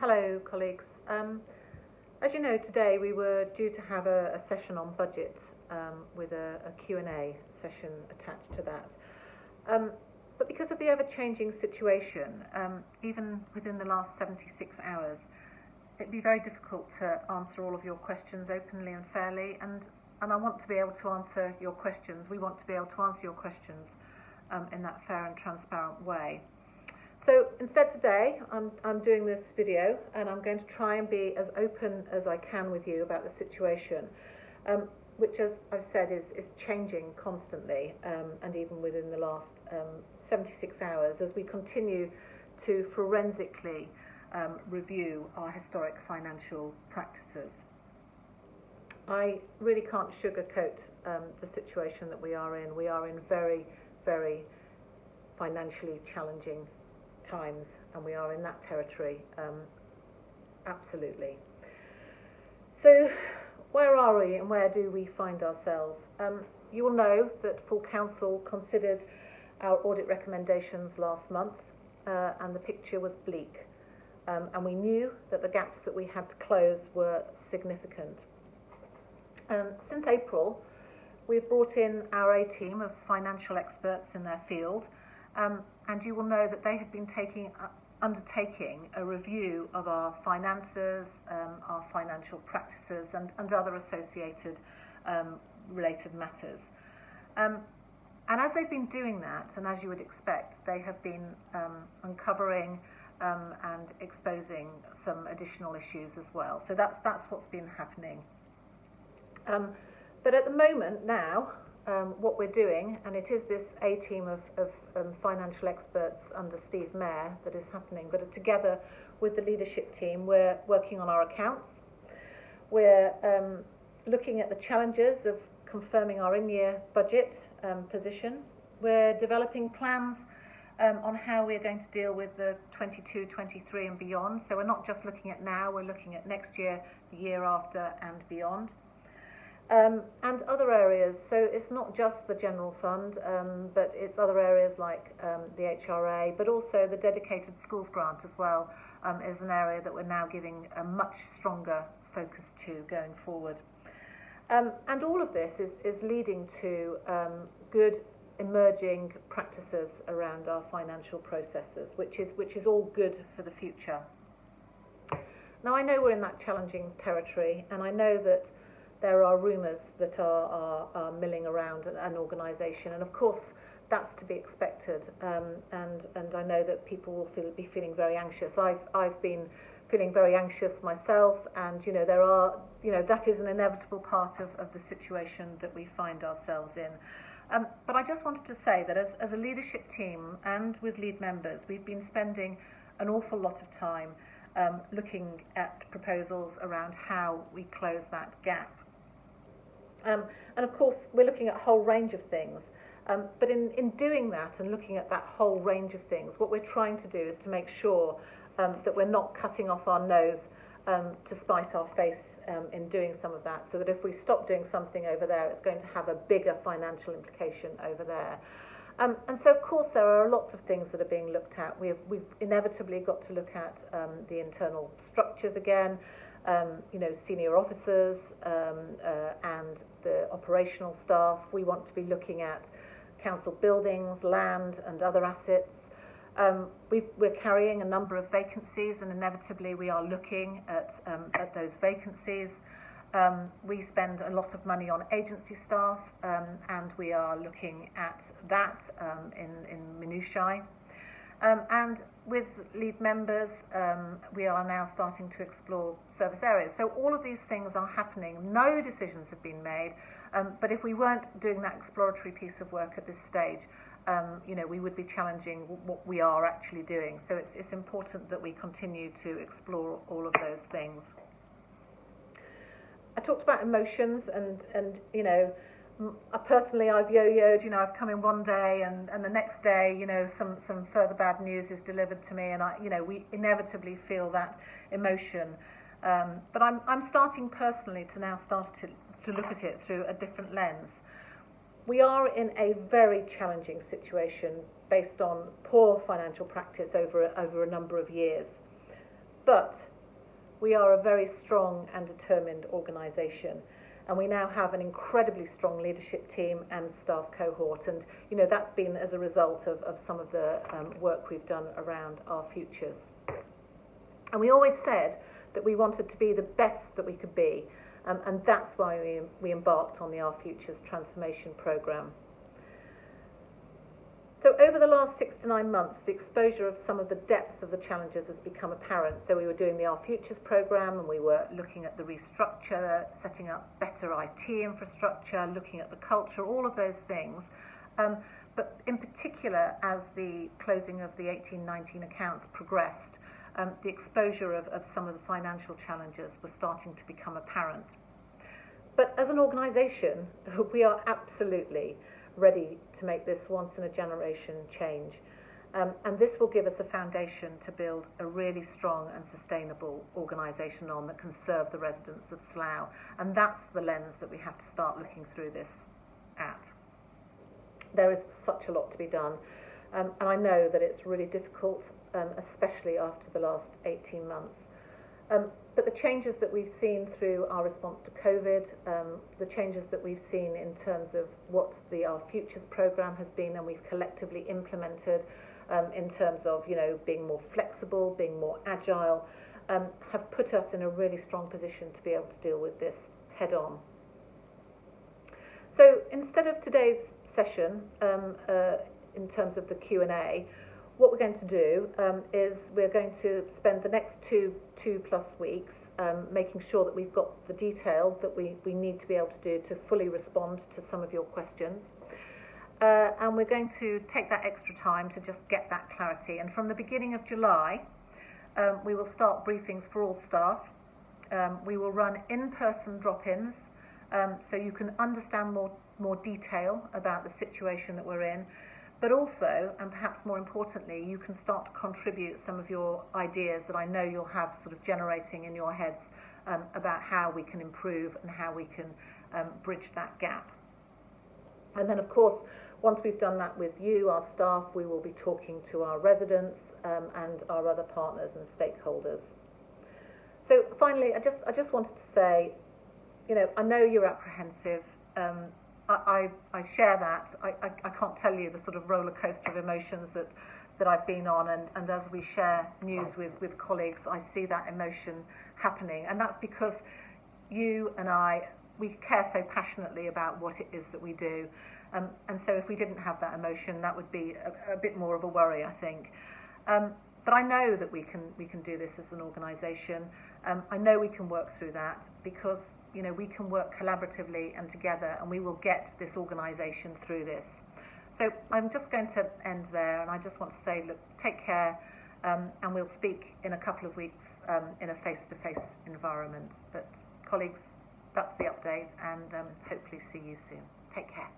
Hello, colleagues. As you know, today we were due to have a session on budget with a Q&A session attached to that. But because of the ever-changing situation, even within the last 76 hours, it'd be very difficult to answer all of your questions openly and fairly, and I want to be able to answer your questions. We want to be able to answer your questions in that fair and transparent way. So instead today, I'm doing this video, and I'm going to try and be as open as I can with you about the situation, which, as I've said, is changing constantly, and even within the last 76 hours, as we continue to forensically review our historic financial practices. I really can't sugarcoat the situation that we are in. We are in very, very financially challenging times, and we are in that territory, absolutely. So where are we and where do we find ourselves? You will know that full council considered our audit recommendations last month, and the picture was bleak, and we knew that the gaps that we had to close were significant. Since April, we've brought in our A-team of financial experts in their field, and you will know that they have been undertaking a review of our finances, our financial practices, and other associated related matters. And as they've been doing that, and as you would expect, they have been uncovering and exposing some additional issues as well. So that's what's been happening. But at the moment now, what we're doing, and it is this A-team of financial experts under Steve Mayer that is happening, but together with the leadership team, we're working on our accounts. We're looking at the challenges of confirming our in-year budget position. We're developing plans on how we're going to deal with the 22, 23 and beyond. So we're not just looking at now, we're looking at next year, the year after and beyond. And other areas, so it's not just the general fund, but it's other areas like the HRA, but also the dedicated schools grant as well is an area that we're now giving a much stronger focus to going forward. And all of this is leading to good emerging practices around our financial processes, which is all good for the future. Now, I know we're in that challenging territory, and I know that there are rumours that are milling around an organisation, and of course that's to be expected. And I know that people will be feeling very anxious. I've been feeling very anxious myself, and that is an inevitable part of the situation that we find ourselves in. But I just wanted to say that as a leadership team and with lead members, we've been spending an awful lot of time looking at proposals around how we close that gap. And of course, we're looking at a whole range of things. But in doing that and looking at that whole range of things, what we're trying to do is to make sure that we're not cutting off our nose to spite our face in doing some of that, so that if we stop doing something over there, it's going to have a bigger financial implication over there. And so, of course, there are lots of things that are being looked at. We've inevitably got to look at the internal structures again, senior officers and the operational staff. We want to be looking at council buildings, land and other assets. We're carrying a number of vacancies, and inevitably we are looking at those vacancies. We spend a lot of money on agency staff, and we are looking at that in minutiae. And with lead members, we are now starting to explore service areas. So all of these things are happening. No decisions have been made, but if we weren't doing that exploratory piece of work at this stage, we would be challenging what we are actually doing. So it's important that we continue to explore all of those things. I talked about emotions, and personally, I've yo-yoed. I've come in one day, and the next day, some further bad news is delivered to me, and we inevitably feel that emotion. But I'm starting personally to now start to look at it through a different lens. We are in a very challenging situation based on poor financial practice over a number of years. But we are a very strong and determined organisation. And we now have an incredibly strong leadership team and staff cohort. And, you know, that's been as a result of some of the work we've done around our futures. And we always said that we wanted to be the best that we could be. And that's why we embarked on the Our Futures transformation programme. So over the last 6 to 9 months, the exposure of some of the depth of the challenges has become apparent. So we were doing the Our Futures programme, and we were looking at the restructure, setting up better IT infrastructure, looking at the culture, all of those things. But in particular, as the closing of the 18-19 accounts progressed, the exposure of some of the financial challenges was starting to become apparent. But as an organisation, we are absolutely ready to make this once-in-a-generation change. And this will give us a foundation to build a really strong and sustainable organisation on that can serve the residents of Slough. And that's the lens that we have to start looking through this at. There is such a lot to be done. And I know that it's really difficult, especially after the last 18 months. But the changes that we've seen through our response to COVID, the changes that we've seen in terms of what the Our Futures programme has been and we've collectively implemented in terms of, you know, being more flexible, being more agile, have put us in a really strong position to be able to deal with this head on. So instead of today's session, in terms of the Q&A, what we're going to do is we're going to spend the next two plus weeks making sure that we've got the detail that we need to be able to do to fully respond to some of your questions. And we're going to take that extra time to just get that clarity. And from the beginning of July, we will start briefings for all staff. We will run in-person drop-ins so you can understand more detail about the situation that we're in. But also, and perhaps more importantly, you can start to contribute some of your ideas that I know you'll have sort of generating in your heads about how we can improve and how we can bridge that gap. And then, of course, once we've done that with you, our staff, we will be talking to our residents and our other partners and stakeholders. So finally, I just wanted to say, you know, I know you're apprehensive. I share that. I can't tell you the sort of roller coaster of emotions that I've been on, and as we share news with colleagues, I see that emotion happening, and that's because you and we care so passionately about what it is that we do, and so if we didn't have that emotion, that would be a bit more of a worry, I think. But I know that we can do this as an organisation. I know we can work through that because, you know, we can work collaboratively and together, and we will get this organisation through this. So I'm just going to end there, and I just want to say, look, take care, and we'll speak in a couple of weeks in a face-to-face environment. But colleagues, that's the update, and hopefully see you soon. Take care.